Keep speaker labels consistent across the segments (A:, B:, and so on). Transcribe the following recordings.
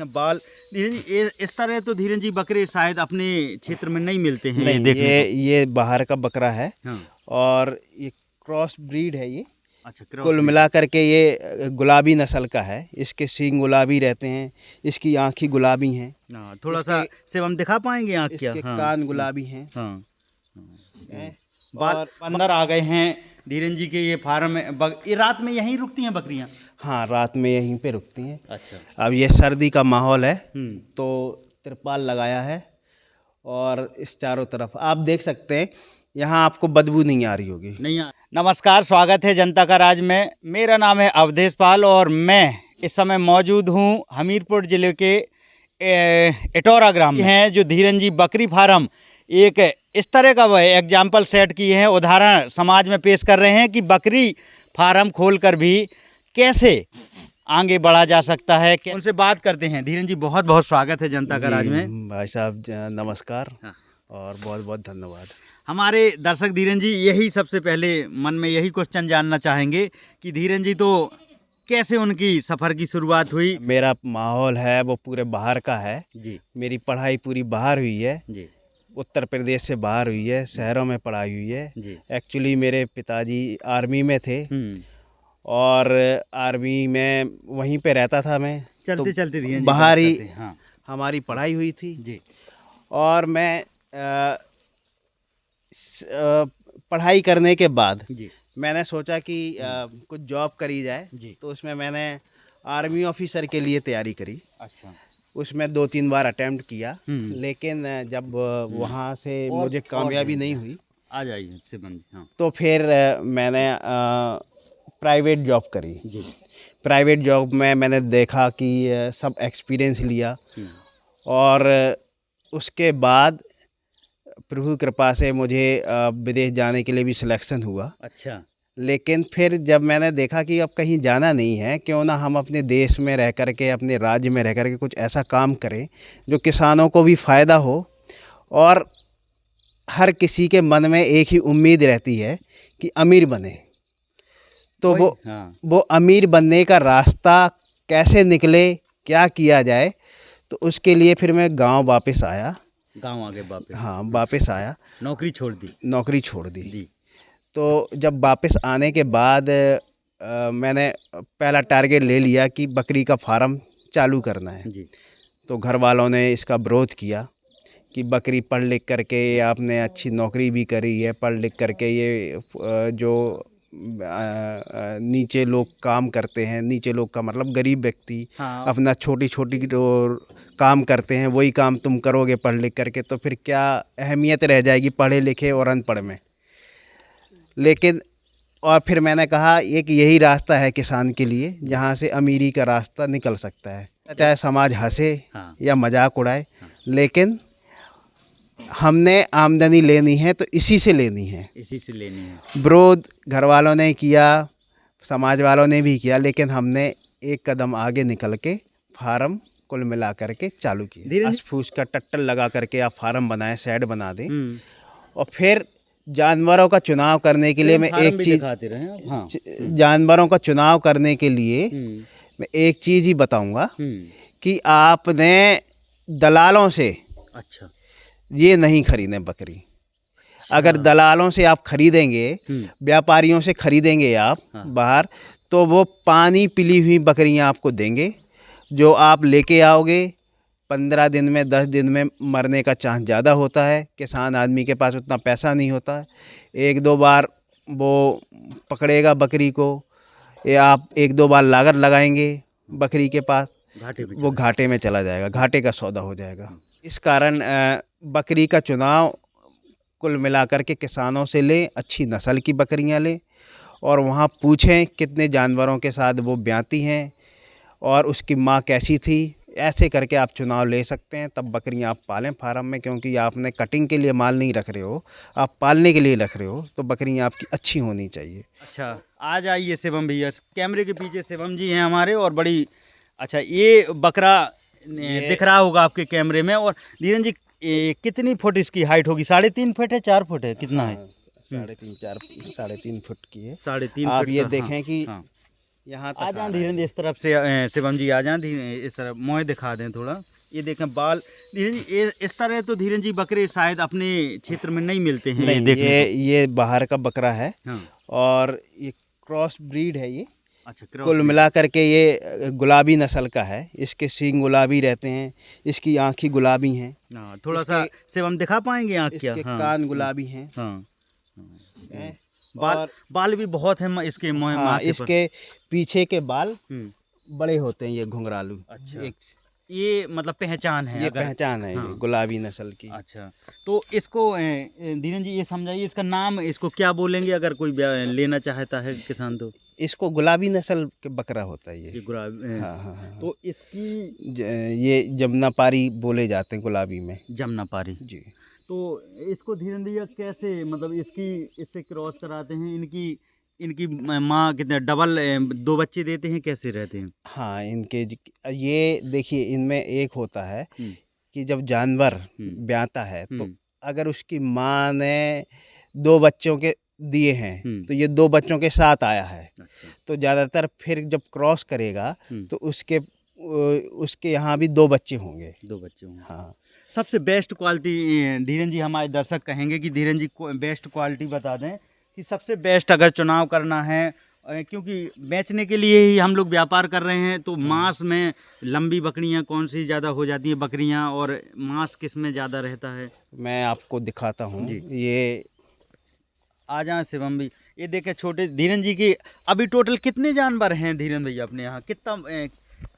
A: बाल धीरेन जी इस तरह तो धीरेन जी बकरे शायद अपने क्षेत्र में नहीं मिलते हैं।
B: नहीं, ये बाहर का बकरा है।
A: हाँ।
B: और ये क्रॉस ब्रीड है ये।
A: अच्छा, क्रॉस
B: कुल
A: ब्रीड।
B: मिला करके ये गुलाबी नस्ल का है। इसके सींग गुलाबी रहते हैं, इसकी आँखें गुलाबी हैं।
A: हाँ, थोड़ा सा सिर्फ हम दिखा पाएंगे आँख क्या?
B: इसके
A: हाँ,
B: कान गुलाबी हैं।
A: हाँ।
B: हैं।
A: बाल
B: और
A: अंदर आ गए हैं धीरेन जी के ये फार्म में। ये रात में यहीं रुकती हैं बकरियाँ?
B: हाँ, रात में यहीं पे रुकती हैं।
A: अच्छा।
B: अब ये सर्दी का माहौल है
A: हम्म।
B: तो तिरपाल लगाया है और इस चारों तरफ आप देख सकते हैं, यहाँ आपको बदबू नहीं आ रही होगी।
A: नहीं। नमस्कार, स्वागत है जनता का राज में। मेरा नाम है अवधेश पाल और मैं इस समय मौजूद हूँ हमीरपुर ज़िले के एटौरा ग्राम में हैं, जो धीरेन जी बकरी फार्म एक इस तरह का वह एग्जाम्पल सेट किए हैं, उदाहरण समाज में पेश कर रहे हैं कि बकरी फार्म खोलकर भी कैसे आगे बढ़ा जा सकता है। उनसे बात करते हैं। धीरेन जी, बहुत बहुत स्वागत है जनता का राज में।
B: भाई साहब नमस्कार।
A: हाँ।
B: और बहुत बहुत धन्यवाद।
A: हमारे दर्शक धीरेन जी यही सबसे पहले मन में यही क्वेश्चन जानना चाहेंगे कि धीरेन जी तो कैसे उनकी सफ़र की शुरुआत हुई?
B: मेरा माहौल है वो पूरे बाहर का है
A: जी।
B: मेरी पढ़ाई पूरी बाहर हुई है
A: जी।
B: उत्तर प्रदेश से बाहर हुई है, शहरों में पढ़ाई हुई है
A: जी।
B: एक्चुअली मेरे पिताजी आर्मी में थे और आर्मी में वहीं पे रहता था मैं।
A: चलते चलते धीरेन जी
B: बाहर ही
A: हाँ।
B: हमारी पढ़ाई हुई थी।
A: जी।
B: और मैं पढ़ाई करने के बाद
A: जी।
B: मैंने सोचा कि कुछ जॉब करी जाए।
A: जी।
B: तो उसमें मैंने आर्मी ऑफिसर के लिए तैयारी करी।
A: अच्छा।
B: उसमें 2-3 बार अटेम्प्ट किया, लेकिन जब वहाँ से मुझे कामयाबी नहीं हुई,
A: आ जाइए से बंद। हाँ।
B: तो फिर मैंने प्राइवेट जॉब करी।
A: जी।
B: प्राइवेट जॉब में मैंने देखा कि सब एक्सपीरियंस लिया और उसके बाद प्रभु कृपा से मुझे विदेश जाने के लिए भी सिलेक्शन हुआ।
A: अच्छा।
B: लेकिन फिर जब मैंने देखा कि अब कहीं जाना नहीं है, क्यों ना हम अपने देश में रह कर के, अपने राज्य में रह कर के कुछ ऐसा काम करें जो किसानों को भी फ़ायदा हो। और हर किसी के मन में एक ही उम्मीद रहती है कि अमीर बने। तो वो अमीर बनने का रास्ता कैसे निकले, क्या किया जाए, तो उसके लिए फिर मैं गांव वापस आया।
A: गांव आगे वापस?
B: हाँ, वापस आया।
A: नौकरी छोड़ दी?
B: नौकरी छोड़ दी
A: जी।
B: तो जब वापस आने के बाद मैंने पहला टारगेट ले लिया कि बकरी का फार्म चालू करना है।
A: जी।
B: तो घर वालों ने इसका विरोध किया कि बकरी पढ़ लिख करके आपने अच्छी नौकरी भी करी है, पढ़ लिख करके ये जो नीचे लोग काम करते हैं, नीचे लोग का मतलब गरीब व्यक्ति,
A: हाँ।
B: अपना छोटी छोटी जो काम करते हैं वही काम तुम करोगे पढ़ लिख करके, तो फिर क्या अहमियत रह जाएगी पढ़े लिखे और अनपढ़ में। लेकिन और फिर मैंने कहा एक यही रास्ता है किसान के लिए जहाँ से अमीरी का रास्ता निकल सकता है। चाहे समाज हंसे या मजाक उड़ाए, लेकिन हमने आमदनी लेनी है तो इसी से लेनी है। विरोध घर वालों ने किया, समाज वालों ने भी किया, लेकिन हमने एक कदम आगे निकल के फार्म कुल मिला करके चालू किया। घास फूस का टट्टल लगा करके आप फार्म बनाएं, शेड बना दें। और फिर जानवरों का चुनाव करने के लिए मैं एक चीज़ जानवरों का चुनाव करने के लिए मैं एक चीज़ ही बताऊंगा कि आपने दलालों से
A: अच्छा
B: ये नहीं खरीदे बकरी। अगर दलालों से आप खरीदेंगे, व्यापारियों से खरीदेंगे आप बाहर, तो वो पानी पिली हुई बकरियां आपको देंगे, जो आप लेके आओगे 15 दिन में 10 दिन में मरने का चांस ज़्यादा होता है। किसान आदमी के पास उतना पैसा नहीं होता है। 1-2 बार वो पकड़ेगा बकरी को, या आप 1-2 बार लागत लगाएंगे बकरी के पास, वो घाटे में चला जाएगा, घाटे का सौदा हो जाएगा। इस कारण बकरी का चुनाव कुल मिलाकर के किसानों से लें, अच्छी नस्ल की बकरियां लें और वहाँ पूछें कितने जानवरों के साथ वो ब्याती हैं और उसकी माँ कैसी थी। ऐसे करके आप चुनाव ले सकते हैं, तब बकरियां आप पालें फार्म में, क्योंकि आपने कटिंग के लिए माल नहीं रख रहे हो, आप पालने के लिए रख रहे हो, तो बकरियां आपकी अच्छी होनी चाहिए।
A: अच्छा, आ जाइए शिवम भैया, कैमरे के पीछे शिवम जी हैं हमारे। और बड़ी अच्छा ये बकरा दिख रहा होगा आपके कैमरे में। और धीरेन जी कितनी फुट इसकी हाइट होगी? 3.5 फुट है, 4 फुट है, कितना है?
B: 3.5 4 3.5 फुट की है।
A: 3.5
B: आप
A: फुट
B: ये
A: का,
B: देखें कि यहाँ
A: आ
B: तक
A: जाएं धीरेन्द्र इस तरफ से, शिवम जी आ जाएं इस तरफ, मोह दिखा दें थोड़ा। ये देखें बाल धीरेन्द्र जी, ये इस तरह तो धीरेन्द्र जी बकरे शायद अपने क्षेत्र में नहीं मिलते हैं, ये
B: नहीं,
A: देखने
B: ये बाहर का बकरा है
A: को। हाँ,
B: और ये क्रॉस ब्रीड है ये।
A: अच्छा, क्रॉस
B: कुल
A: ब्रीड।
B: मिला करके ये गुलाबी नस्ल का है। इसके सींग गुलाबी रहते हैं, इसकी आँखें गुलाबी हैं।
A: हाँ, थोड़ा सा शिवम दिखा पाएंगे आँख क्या?
B: इसके
A: हाँ,
B: कान गुलाबी हैं।
A: हाँ,
B: हैं।
A: बाल
B: और
A: बाल भी बहुत हैं इसके मोह
B: हाँ,
A: माथे पर।
B: इसके पीछे के बाल
A: हम्म,
B: बड़े होते हैं, ये घुंघरालू।
A: अच्छा,
B: एक
A: ये मतलब पहचान है
B: ये
A: अगर।
B: पहचान है,
A: हाँ,
B: ये गुलाबी नस्ल की।
A: अच्छा, तो इसको धीरेन्द्र जी ये समझाइए, इसका नाम इसको क्या बोलेंगे अगर कोई लेना चाहता है किसान तो?
B: इसको गुलाबी नस्ल के बकरा होता है
A: ये
B: ये।
A: गुलाबी,
B: हाँ हाँ हाँ।
A: तो इसकी
B: ये जमुनापारी बोले जाते हैं गुलाबी में।
A: जमुनापारी।
B: जी।
A: तो इसको धीरेन्द्र जी कैसे मतलब इससे क्रॉस कराते हैं? इनकी इनकी माँ कितने डबल 2 बच्चे देते हैं, कैसे रहते हैं?
B: हाँ, ये देखिए, इनमें एक होता है कि जब जानवर ब्याता है तो अगर उसकी माँ ने 2 बच्चों के दिए हैं तो ये 2 बच्चों के साथ आया है।
A: अच्छा,
B: तो ज़्यादातर फिर जब क्रॉस करेगा तो उसके यहाँ भी 2 बच्चे होंगे।
A: 2 बच्चे होंगे।
B: हाँ।
A: सबसे बेस्ट क्वालिटी धीरेन्द्र जी, हमारे दर्शक कहेंगे कि धीरेन्द्र जी बेस्ट क्वालिटी बता दें कि सबसे बेस्ट अगर चुनाव करना है, क्योंकि बेचने के लिए ही हम लोग व्यापार कर रहे हैं, तो मांस में लंबी बकरियां कौन सी ज़्यादा हो जाती हैं बकरियां, और मांस किस में ज़्यादा रहता है?
B: मैं आपको दिखाता हूँ।
A: जी।
B: ये
A: आ जाए शिवम भी, ये देखें छोटे धीरेन्द्र जी की। अभी टोटल कितने जानवर हैं धीरेन्द्र भैया अपने यहाँ? कितना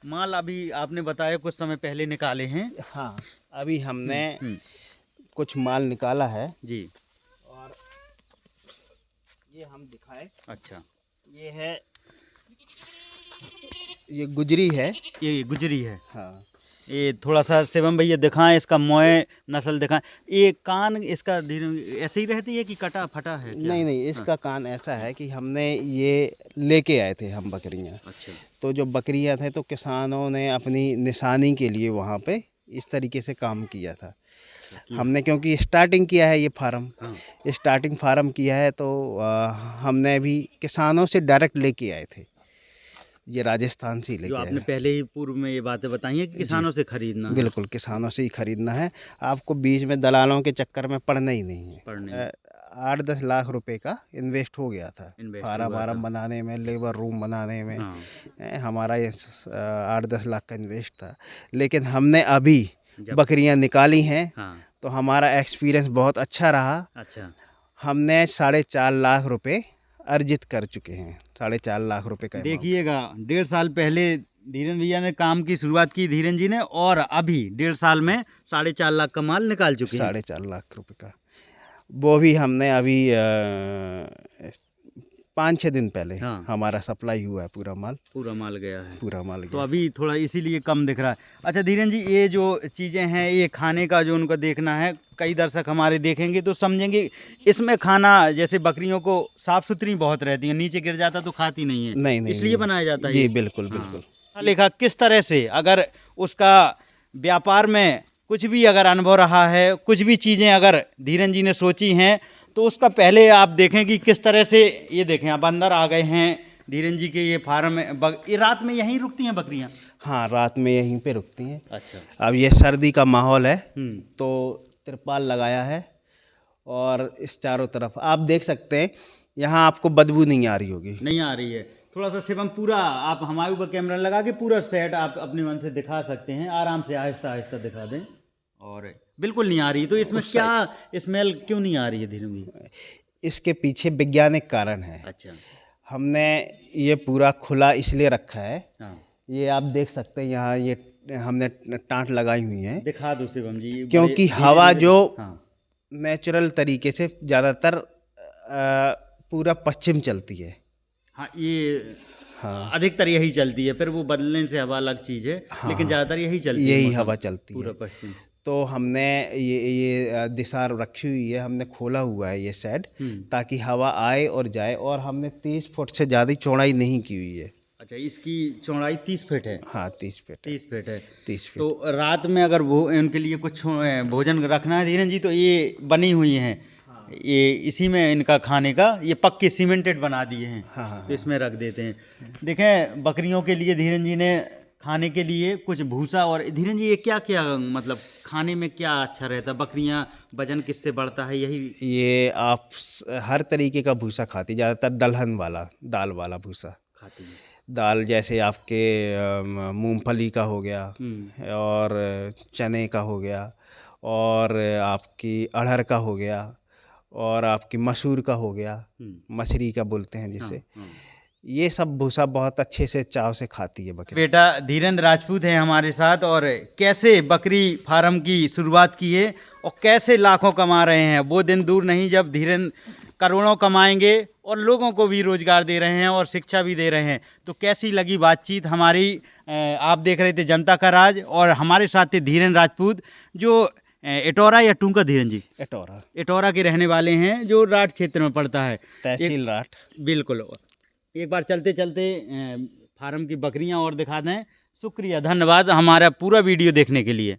A: माल अभी आपने बताया कुछ समय पहले निकाले हैं?
B: हाँ, अभी हमने
A: हम्म,
B: कुछ माल निकाला है
A: जी।
B: और ये हम दिखाए।
A: अच्छा,
B: ये है, ये गुजरी है।
A: ये गुजरी है।
B: हाँ।
A: ये थोड़ा सा शिवम भैया दिखाएं, इसका मोय नस्ल दिखाएं। ये कान इसका धीरे ऐसे ही रहती है कि कटा फटा है क्या?
B: नहीं नहीं, इसका कान ऐसा है कि हमने ये लेके आए थे हम बकरियां।
A: अच्छा,
B: तो जो बकरियां थे तो किसानों ने अपनी निशानी के लिए वहाँ पे इस तरीके से काम किया था। हमने क्योंकि स्टार्टिंग किया है ये फार्म,
A: हाँ,
B: स्टार्टिंग फार्म किया है तो हमने भी किसानों से डायरेक्ट लेके आए थे। ये राजस्थान से ही
A: जो
B: लेके आए
A: आपने
B: हैं।
A: पहले ही पूर्व में ये बातें बताई हैं कि किसानों से खरीदना है।
B: बिल्कुल, किसानों से ही खरीदना है। आपको बीच में दलालों के चक्कर में पड़ना ही नहीं है। 8-10 लाख रुपए का इन्वेस्ट हो गया था फार्म बनाने में, लेबर रूम बनाने में।
A: हाँ,
B: हमारा ये 8-10 लाख का इन्वेस्ट था। लेकिन हमने अभी बकरियां निकाली हैं
A: हाँ,
B: तो हमारा एक्सपीरियंस बहुत अच्छा रहा।
A: अच्छा,
B: हमने 4.5 लाख रुपए अर्जित कर चुके हैं। 4.5 लाख रुपए का amount।
A: देखिएगा 1.5 साल पहले धीरेन्द्र भैया ने काम की शुरुआत की धीरेन्द्र जी ने, और अभी 1.5 साल में 4.5 लाख का माल निकाल चुके हैं।
B: 4.5 लाख रुपए का, वो भी हमने अभी 5-6 दिन पहले
A: हाँ,
B: हमारा सप्लाई हुआ है। पूरा माल
A: गया है।
B: पूरा माल
A: तो
B: गया।
A: अभी थोड़ा इसीलिए कम दिख रहा है। अच्छा धीरेन्द्र जी, ये जो चीज़ें हैं, ये खाने का जो उनको देखना है, कई दर्शक हमारे देखेंगे तो समझेंगे इसमें खाना, जैसे बकरियों को साफ़ सुथरी बहुत रहती है, नीचे गिर जाता तो खाती नहीं है,
B: नहीं नहीं,
A: इसलिए बनाया जाता है
B: जी
A: ये?
B: बिल्कुल
A: हाँ।
B: बिल्कुल।
A: लेखा किस तरह से अगर उसका व्यापार में कुछ भी अगर अनुभव रहा है, कुछ भी चीज़ें अगर धीरेन्द्र जी ने सोची हैं, तो उसका पहले आप देखें कि किस तरह से, ये देखें अब अंदर आ गए हैं धीरेन्द्र जी के ये फार्म में। ये रात में यहीं रुकती हैं बकरियां?
B: हाँ, रात में यहीं पे रुकती हैं।
A: अच्छा,
B: अब ये सर्दी का माहौल है तो तिरपाल लगाया है और इस चारों तरफ आप देख सकते हैं, यहाँ आपको बदबू नहीं आ रही होगी।
A: नहीं आ रही है। थोड़ा सा शिवम पूरा आप हमारे ऊपर कैमरा लगा के पूरा सेट आप अपने मन से दिखा सकते हैं, आराम से आहिस्ता आहिस्ता दिखा दें। और बिल्कुल नहीं आ रही, तो इसमें क्या स्मेल क्यों नहीं आ रही है धीरेन्द्र जी?
B: इसके पीछे वैज्ञानिक कारण है।
A: अच्छा,
B: हमने ये पूरा खुला इसलिए रखा है,
A: हाँ,
B: ये आप देख सकते हैं, यहाँ ये हमने टाँट लगाई हुई हैं
A: दिखा दो शिवम जी।
B: क्योंकि हवा जो
A: हाँ,
B: नेचुरल तरीके से ज़्यादातर पूरा पश्चिम चलती है।
A: हाँ, ये
B: हाँ,
A: अधिकतर यही चलती है, फिर वो बदलने से हवा अलग चीज़ है।
B: हाँ,
A: लेकिन ज़्यादातर यही चलती है,
B: यही
A: मौसम
B: हवा चलती
A: पूरा
B: है।
A: पश्चिम।
B: तो हमने ये दिशा रखी हुई है, हमने खोला हुआ है ये शेड ताकि हवा आए और जाए। और हमने 30 फुट से ज़्यादा चौड़ाई नहीं की हुई है।
A: अच्छा, इसकी चौड़ाई 30 फीट है?
B: हाँ, 30 फीट।
A: 30 फीट है।
B: 30 फीट।
A: तो रात में अगर वो उनके लिए कुछ भोजन रखना है धीरेन्द्र जी, तो ये बनी हुई हैं, ये इसी में इनका खाने का ये पक्के सीमेंटेड बना दिए हैं।
B: हाँ हाँ
A: तो इसमें रख देते हैं। देखें बकरियों के लिए धीरेन जी ने खाने के लिए कुछ भूसा, और धीरेन जी ये क्या क्या मतलब खाने में क्या अच्छा रहता है? बकरियां वजन किससे बढ़ता है? यही
B: ये आप हर तरीके का भूसा खाती, ज़्यादातर दलहन वाला, दाल वाला भूसा
A: खाती है।
B: दाल, जैसे आपके मूंगफली का हो गया और चने का हो गया और आपकी अरहर का हो गया और आपकी मसूर का हो गया, मछली का बोलते हैं जिसे। ये सब भूसा बहुत अच्छे से चाव से खाती है बकरी।
A: बेटा धीरेन्द्र राजपूत है हमारे साथ, और कैसे बकरी फार्म की शुरुआत की है और कैसे लाखों कमा रहे हैं। वो दिन दूर नहीं जब धीरेन्द्र करोड़ों कमाएंगे और लोगों को भी रोजगार दे रहे हैं और शिक्षा भी दे रहे हैं। तो कैसी लगी बातचीत हमारी? आप देख रहे थे जनता का राज, और हमारे साथ थे धीरेन्द्र राजपूत जो एटोरा या टूंका धीरेन्द्र जी एटोरा के रहने वाले हैं, जो राठ क्षेत्र में पड़ता है,
B: तहसील राठ।
A: बिल्कुल। एक बार चलते चलते फार्म की बकरियां और दिखा दें। शुक्रिया, धन्यवाद हमारा पूरा वीडियो देखने के लिए।